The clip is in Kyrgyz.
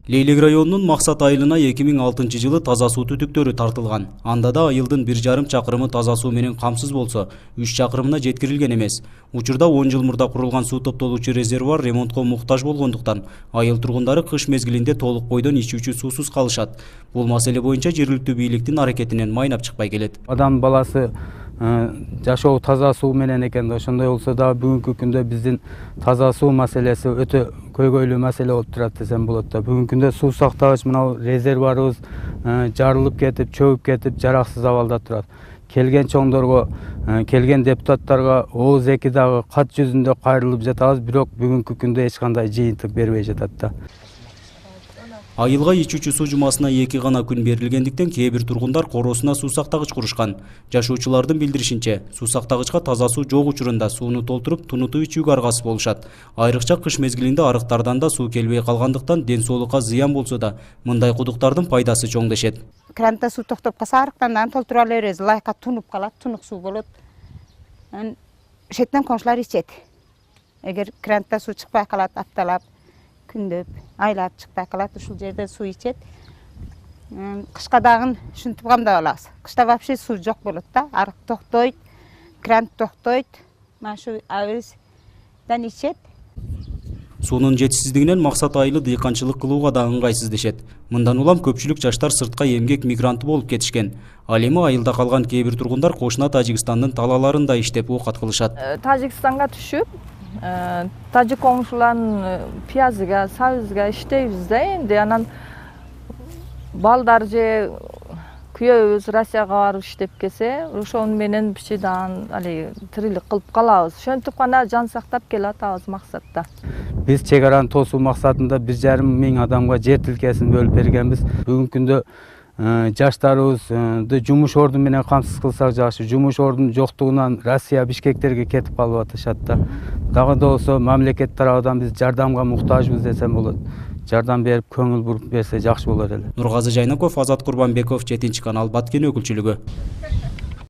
Лейлек районунун Максат айылына 2006 жылы таза суу түтүктөрү тартылган. Анда да айылдын 1,5 чакырымы таза суу менен камсыз болсо, 3 чакырымына жеткирилген эмес. Учурда 10 жыл мурда курулган суу топтолуучу резервуар ремонтко муктаж болгондуктан, айыл тургундары кыш мезгилинде толук бойдон ичүүчү суусуз калышат. Бул маселе боюнча жергиликтүү бийликтин аракетинен майнап чыкпай келет. Адам баласы жашоо таза суу менен экен. Ошондой болсо да бүгүнкү күндө биздин таза суу маселеси өтө көйгөйлүү маселе болуп турат десем болот да. Бүгүнкү күндө суу сактагыч мына резервуарыбыз жарылып кетип, чөгүп кетип, жараксыз абалда турат. Келген чоңдорго, келген депутаттарга ооз эки дагы кат жүзүндө кайрылып жатабыз, бирок бүгүнкү күндө эч кандай жыйынтык бербей жатат да. Айылга ичүүчү суу жумасына 2 гана күн берилгендиктен кээ бир тургундар короосуна суу сактагыч курушкан. Жашоочулардын билдиришинче, суу сактагычка таза суу жок учурунда сууну толтуруп, тунутуп ичүүгө аргасыз болушат. Айрыкча кыш мезгилинде арыктардан да суу келбей калгандыктан ден соолукка зыян болсо да, мындай кудуктардын пайдасы чоң дешет. Кранта суу токтоп калса, арыктардан толтура беребиз, лайка тунуп калат, тунук суу болот. Шеттен комшулар ичет. Эгер кранта суу чыкпай калат, апталап, күндөп, айлап чыкпай калат, ушул жерде суу ичет. Кышка дагы ушинтип камдап алабыз. Кышта вообще суу жок болот да, арык токтойт, кран токтойт, мына ушу авыздан ичет. Суунун жетишсиздигинен Максат айылы дыйканчылык кылууга да ыңгайсыз дешет. Мындан улам көпчүлүк жаштар сыртка эмгек мигранты болуп кетишкен. Ал эми айылда калган кээ бир тургундар кошуна Тажикстандын талааларында иштеп оокат кылышат. Тажикстанга түшүп, тажик комшулардын пиязыга, сабызга иштейбиз да энди. Анан балдар же күйөөбүз Россияга барып иштеп келсе, ошону менен бишидан али тирилик кылып калабыз. Ошентип гана жан сактап келатабыз максатта. Биз чек араны тосуу максатында 1,5 миң адамга жер тилкесин бөлүп бергенбиз. Бүгүнкү күндө жаштарыбызды жумуш орду менен камсыз кылсак жакшы. Жумуш ордунун жоктугунан Россия Бишкектерге кетип калып атышат да. Дагы да болсо мамлекет тарабынан биз жардамга муктажбыз десем болот. Жардам берип, көңүл буруп берсе жакшы болот эле. Нургазы Жайнаков, Азат Курбанбеков, 7 канал Баткен өкүлчүлүгү.